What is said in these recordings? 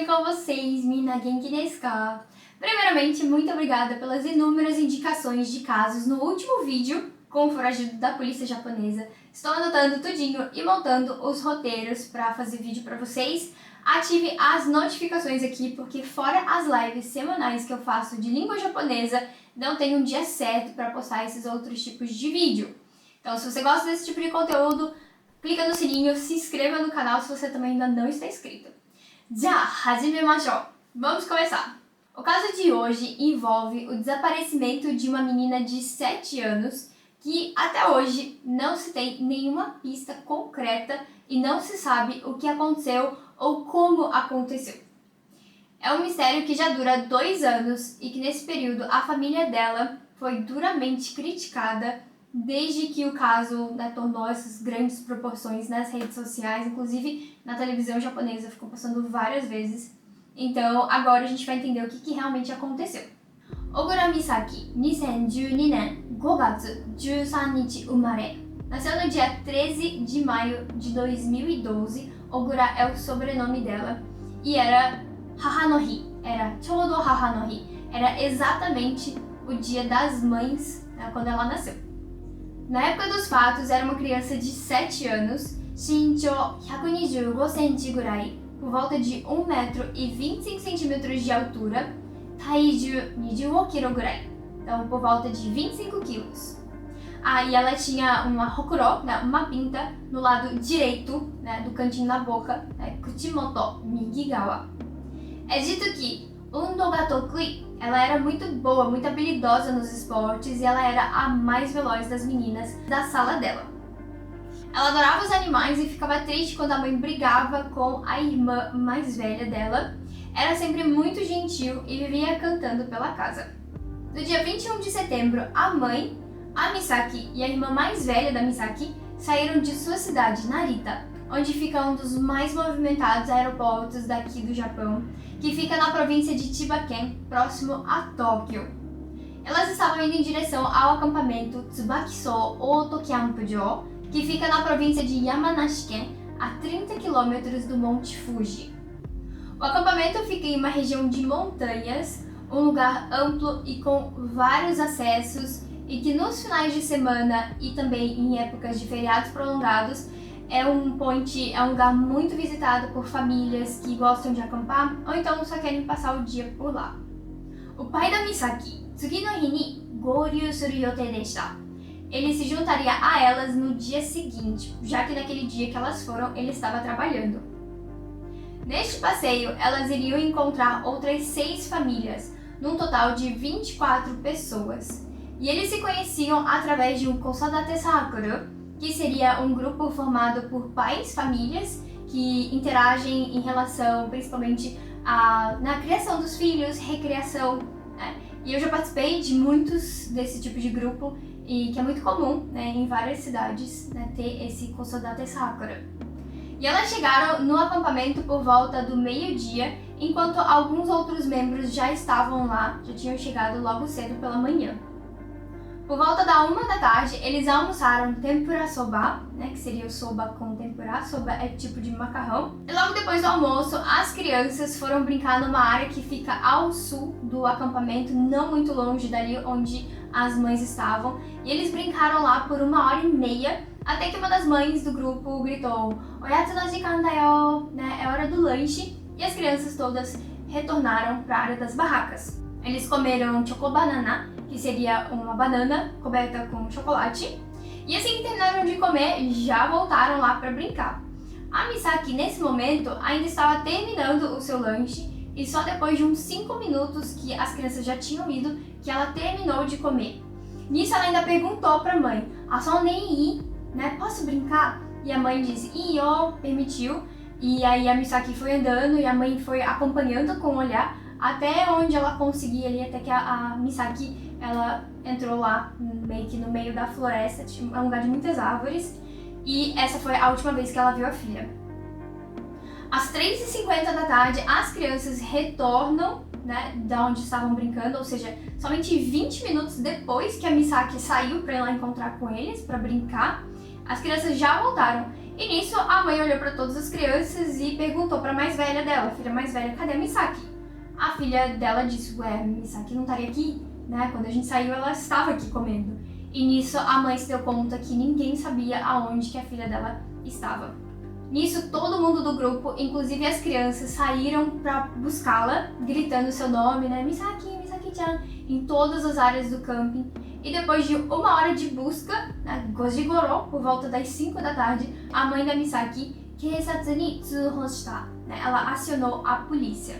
bem com vocês, Mina Genki desu ka? Primeiramente, muito obrigada pelas inúmeras indicações de casos no último vídeo com o foragido da polícia japonesa. Estou anotando tudinho e montando os roteiros para fazer vídeo para vocês. Ative as notificações aqui, porque fora as lives semanais que eu faço de língua japonesa, não tem um dia certo para postar esses outros tipos de vídeo. Então, se você gosta desse tipo de conteúdo, clica no sininho, se inscreva no canal se você também ainda não está inscrito. Já, hajimemashou! Vamos começar! O caso de hoje envolve o desaparecimento de uma menina de 7 anos que até hoje não se tem nenhuma pista concreta e não se sabe o que aconteceu ou como aconteceu. É um mistério que já dura 2 anos e que nesse período a família dela foi duramente criticada desde que o caso tornou essas grandes proporções nas redes sociais, inclusive na televisão japonesa, ficou passando várias vezes. Então, agora a gente vai entender o que realmente aconteceu. Ogura Misaki, 2012年5月13日生まれ. Nasceu no dia 13 de maio de 2012. Ogura é o sobrenome dela. E era Haha no Hi, era Choudo Haha no Hi. Era exatamente o dia das mães, quando ela nasceu. Na época dos fatos, era uma criança de 7 anos, Shinchou 125 cm gurai, por volta de 1 metro e 25 centímetros de altura, Taiju 25 kg gurai, então por volta de 25 quilos. E ela tinha uma hokuro, uma pinta, no lado direito, do cantinho da boca, Kuchimoto Migigawa. É dito que Undo ga tokui, ela era muito boa, muito habilidosa nos esportes e ela era a mais veloz das meninas da sala dela. Ela adorava os animais e ficava triste quando a mãe brigava com a irmã mais velha dela. Era sempre muito gentil e vivia cantando pela casa. No dia 21 de setembro, a mãe, a Misaki e a irmã mais velha da Misaki saíram de sua cidade, Narita, onde fica um dos mais movimentados aeroportos daqui do Japão, que fica na província de Chiba-ken, próximo a Tóquio. Elas estavam indo em direção ao acampamento Tsubakiso Oto Kyampjo, que fica na província de Yamanashi-ken, a 30 km do Monte Fuji. O acampamento fica em uma região de montanhas, um lugar amplo e com vários acessos, e que nos finais de semana e também em épocas de feriados prolongados, é um lugar muito visitado por famílias que gostam de acampar ou então só querem passar o dia por lá. O pai da Misaki, Tsugi no hi ni gouryu suru yotei deshita. Ele se juntaria a elas no dia seguinte, já que naquele dia que elas foram, ele estava trabalhando. Neste passeio, elas iriam encontrar outras 6 famílias, num total de 24 pessoas. E eles se conheciam através de um Kosadate Sakura, que seria um grupo formado por pais, famílias, que interagem em relação principalmente na criação dos filhos, recriação. E eu já participei de muitos desse tipo de grupo, e que é muito comum em várias cidades ter esse Kosadate Sakura. E elas chegaram no acampamento por volta do meio-dia, enquanto alguns outros membros já estavam lá, já tinham chegado logo cedo pela manhã. Por volta da 1 da tarde, eles almoçaram tempura soba, que seria o soba com tempura. Soba é tipo de macarrão. E logo depois do almoço, as crianças foram brincar numa área que fica ao sul do acampamento, não muito longe dali onde as mães estavam. E eles brincaram lá por 1h30, até que uma das mães do grupo gritou "Oyatsu no jikan da yo", é hora do lanche, e as crianças todas retornaram para a área das barracas. Eles comeram chocobanana, que seria uma banana coberta com chocolate, e assim que terminaram de comer, já voltaram lá para brincar. A Misaki, nesse momento, ainda estava terminando o seu lanche, e só depois de uns 5 minutos que as crianças já tinham ido, que ela terminou de comer. Nisso ela ainda perguntou para a mãe, posso brincar? E a mãe disse, "Iyo", permitiu, e aí a Misaki foi andando e a mãe foi acompanhando com o olhar, até onde ela conseguia ali, até que a Misaki, ela entrou lá meio que no meio da floresta, é um lugar de muitas árvores, e essa foi a última vez que ela viu a filha. Às 3h50 da tarde, as crianças retornam, da onde estavam brincando, ou seja, somente 20 minutos depois que a Misaki saiu para ir lá encontrar com eles, para brincar, as crianças já voltaram. E nisso a mãe olhou para todas as crianças e perguntou para a mais velha dela, a filha mais velha, cadê a Misaki? A filha dela disse, ué, Misaki não estaria aqui, né? Quando a gente saiu ela estava aqui comendo. E nisso a mãe se deu conta que ninguém sabia aonde que a filha dela estava. Nisso todo mundo do grupo, inclusive as crianças, saíram para buscá-la, gritando seu nome, né? Misaki, Misaki-chan, em todas as áreas do camping. E depois de 1 hora de busca, né, Gojigoro, por volta das 5 da tarde, a mãe da Misaki, Keisatsu ni tsuhou shita, né, ela acionou a polícia.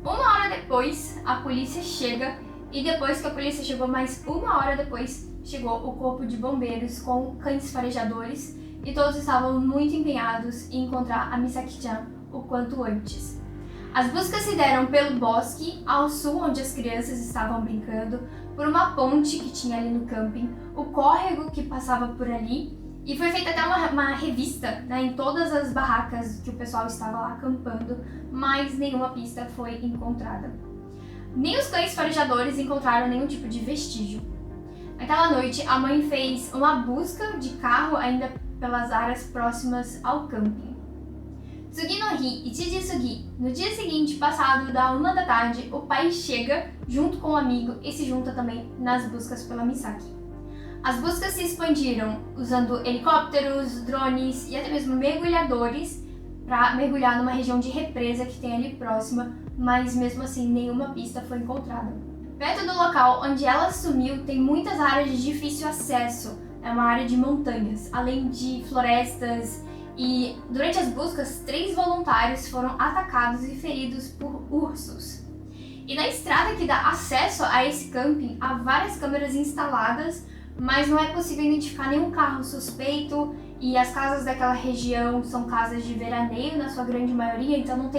1 hora depois, a polícia chega, e depois que a polícia chegou, mais 1 hora depois, chegou o corpo de bombeiros com cães farejadores, e todos estavam muito empenhados em encontrar a Misaki-chan o quanto antes. As buscas se deram pelo bosque, ao sul, onde as crianças estavam brincando, por uma ponte que tinha ali no camping, o córrego que passava por ali, e foi feita até uma revista, né, em todas as barracas que o pessoal estava lá acampando, mas nenhuma pista foi encontrada. Nem os cães farejadores encontraram nenhum tipo de vestígio. Naquela noite, a mãe fez uma busca de carro ainda pelas áreas próximas ao camping. Tsugi no hi, ichiji sugi, no dia seguinte, passado da 1 da tarde, o pai chega junto com o amigo e se junta também nas buscas pela Misaki. As buscas se expandiram usando helicópteros, drones e até mesmo mergulhadores para mergulhar numa região de represa que tem ali próxima, mas mesmo assim nenhuma pista foi encontrada. Perto do local onde ela sumiu tem muitas áreas de difícil acesso, é uma área de montanhas, além de florestas. E durante as buscas, 3 voluntários foram atacados e feridos por ursos. E na estrada que dá acesso a esse camping, há várias câmeras instaladas, mas não é possível identificar nenhum carro suspeito, e as casas daquela região são casas de veraneio na sua grande maioria, então não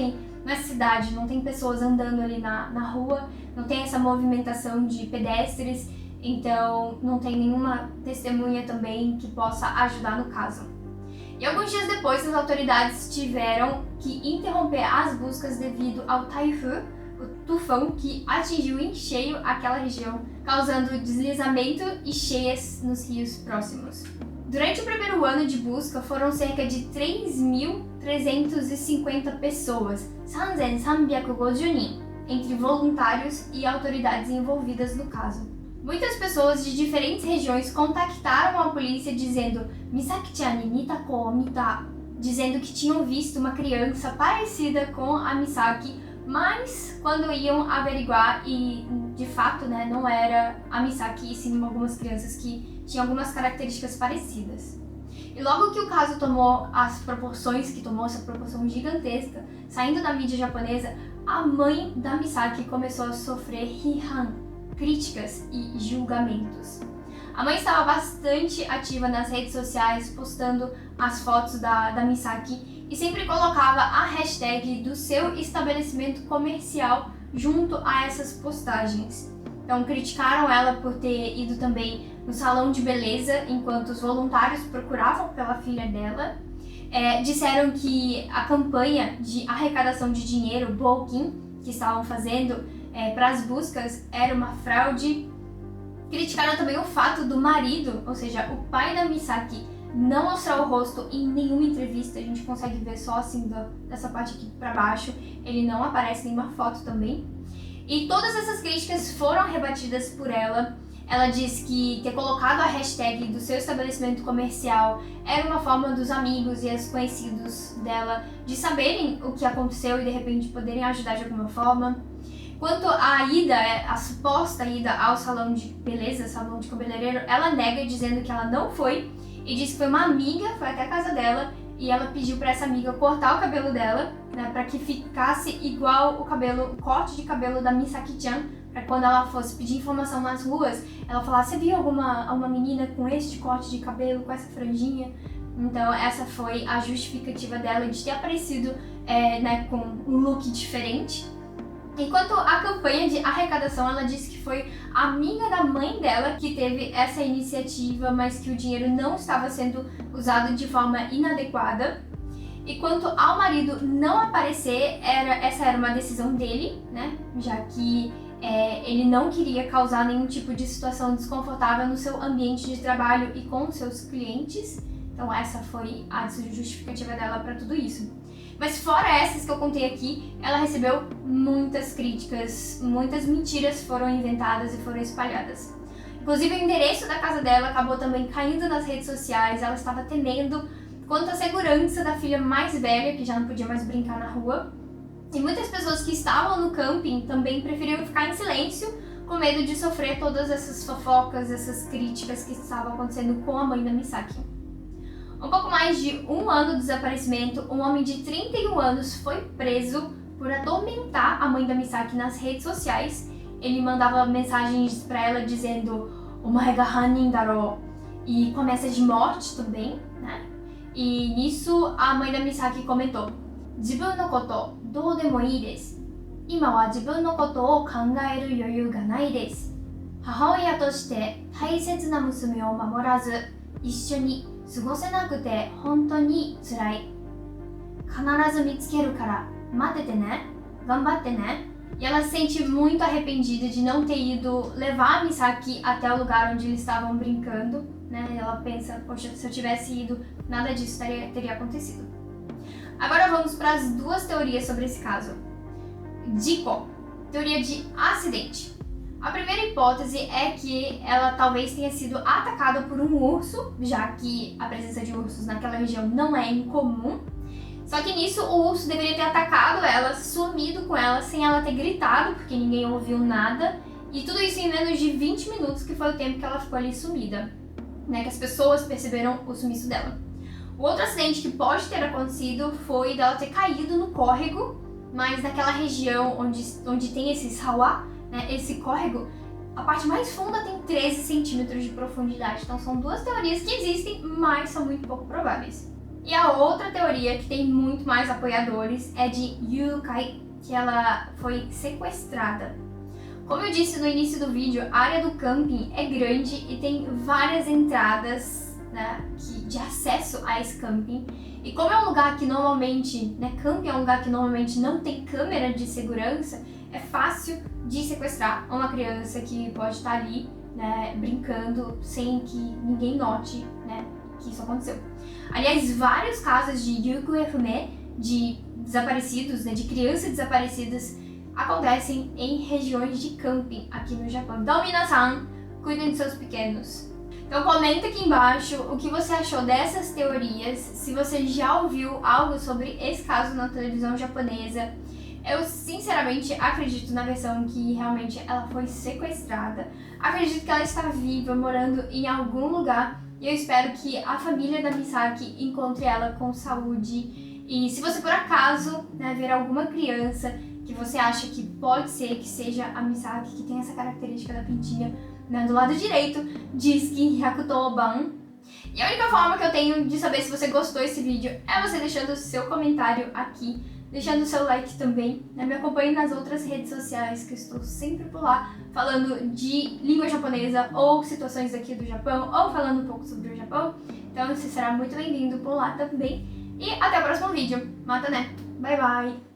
é cidade, não tem pessoas andando ali na rua, não tem essa movimentação de pedestres, então não tem nenhuma testemunha também que possa ajudar no caso. E alguns dias depois, as autoridades tiveram que interromper as buscas devido ao taifu, o tufão que atingiu em cheio aquela região, causando deslizamento e cheias nos rios próximos. Durante o primeiro ano de busca, foram cerca de 3.350 pessoas, 3,350 nin, entre voluntários e autoridades envolvidas no caso. Muitas pessoas de diferentes regiões contactaram a polícia dizendo Misaki-chan ni nita ko mita, dizendo que tinham visto uma criança parecida com a Misaki, mas quando iam averiguar e de fato, né, não era a Misaki e sim algumas crianças que tinham algumas características parecidas. E logo que o caso tomou as proporções que tomou, essa proporção gigantesca, saindo da mídia japonesa, a mãe da Misaki começou a sofrer hihan, críticas e julgamentos. A mãe estava bastante ativa nas redes sociais, postando as fotos da Misaki e sempre colocava a hashtag do seu estabelecimento comercial junto a essas postagens. Então criticaram ela por ter ido também no salão de beleza enquanto os voluntários procuravam pela filha dela. Disseram que a campanha de arrecadação de dinheiro, Bokin, que estavam fazendo para as buscas era uma fraude. Criticaram também o fato do marido, ou seja, o pai da Misaki, não mostrar o rosto em nenhuma entrevista. A gente consegue ver só assim dessa parte aqui para baixo, ele não aparece em nenhuma foto também. E todas essas críticas foram rebatidas por ela. Ela disse que ter colocado a hashtag do seu estabelecimento comercial era uma forma dos amigos e os conhecidos dela de saberem o que aconteceu e de repente poderem ajudar de alguma forma. Quanto à ida, a suposta ida ao salão de beleza, salão de cabeleireiro, ela nega dizendo que ela não foi e disse que foi uma amiga, foi até a casa dela e ela pediu para essa amiga cortar o cabelo dela, né, para que ficasse igual o corte de cabelo da Misaki-chan, para quando ela fosse pedir informação nas ruas, ela falasse: você viu alguma menina com este corte de cabelo, com essa franjinha? Então essa foi a justificativa dela de ter aparecido né, com um look diferente. Enquanto a campanha de arrecadação, ela disse que foi a amiga da mãe dela que teve essa iniciativa, mas que o dinheiro não estava sendo usado de forma inadequada. E quanto ao marido não aparecer, essa era uma decisão dele, né? Já que ele não queria causar nenhum tipo de situação desconfortável no seu ambiente de trabalho e com seus clientes. Então essa foi a justificativa dela para tudo isso. Mas fora essas que eu contei aqui, ela recebeu muitas críticas, muitas mentiras foram inventadas e foram espalhadas. Inclusive o endereço da casa dela acabou também caindo nas redes sociais, ela estava temendo quanto à segurança da filha mais velha, que já não podia mais brincar na rua. E muitas pessoas que estavam no camping também preferiram ficar em silêncio, com medo de sofrer todas essas fofocas, essas críticas que estavam acontecendo com a mãe da Misaki. Um pouco mais de um ano do desaparecimento, um homem de 31 anos foi preso por atormentar a mãe da Misaki nas redes sociais. Ele mandava mensagens para ela dizendo "Omae ga hannin daro" e com ameaça de morte também, né? E nisso a mãe da Misaki comentou: "Jibun no koto dou demo ii desu. Ima wa jibun no koto o kangaeru yoyuu ga nai desu. Hahaoya to shite taisetsu na musume o mamorazu, issho ni tsugose nakute hontou ni tsurai. Kanarazu mitsukeru kara matete ne, ganbatte ne." E ela se sente muito arrependida de não ter ido levar a Misaki até o lugar onde eles estavam brincando, né? E ela pensa, poxa, se eu tivesse ido, nada disso teria acontecido. Agora vamos para as duas teorias sobre esse caso. Jiko, teoria de acidente. A primeira hipótese é que ela talvez tenha sido atacada por um urso, já que a presença de ursos naquela região não é incomum. Só que nisso o urso deveria ter atacado ela, sumido com ela, sem ela ter gritado, porque ninguém ouviu nada. E tudo isso em menos de 20 minutos, que foi o tempo que ela ficou ali sumida, né? Que as pessoas perceberam o sumiço dela. O outro acidente que pode ter acontecido foi dela ter caído no córrego, mas naquela região onde tem esse sawa, né? Esse córrego, a parte mais funda tem 13 centímetros de profundidade. Então são duas teorias que existem, mas são muito pouco prováveis. E a outra teoria, que tem muito mais apoiadores, é de Yukai, que ela foi sequestrada. Como eu disse no início do vídeo, a área do camping é grande e tem várias entradas, né, de acesso a esse camping. E como é um lugar que normalmente, né, camping é um lugar que normalmente não tem câmera de segurança, é fácil de sequestrar uma criança que pode estar ali, né, brincando sem que ninguém note, né, que isso aconteceu. Aliás, vários casos de yukuefume, de desaparecidos, né, de crianças desaparecidas, acontecem em regiões de camping aqui no Japão. Então, minasan, cuidem de seus pequenos. Então comenta aqui embaixo o que você achou dessas teorias, se você já ouviu algo sobre esse caso na televisão japonesa. Eu sinceramente acredito na versão que realmente ela foi sequestrada. Acredito que ela está viva, morando em algum lugar. E eu espero que a família da Misaki encontre ela com saúde. E se você por acaso, né, ver alguma criança que você acha que pode ser que seja a Misaki, que tem essa característica da pintinha, né, do lado direito, diz que Hyakuto-ban. E a única forma que eu tenho de saber se você gostou desse vídeo é você deixando o seu comentário aqui, deixando o seu like também, né? Me acompanhe nas outras redes sociais, que eu estou sempre por lá, falando de língua japonesa ou situações aqui do Japão, ou falando um pouco sobre o Japão. Então você será muito bem-vindo por lá também. E até o próximo vídeo. Mata, né? Bye, bye!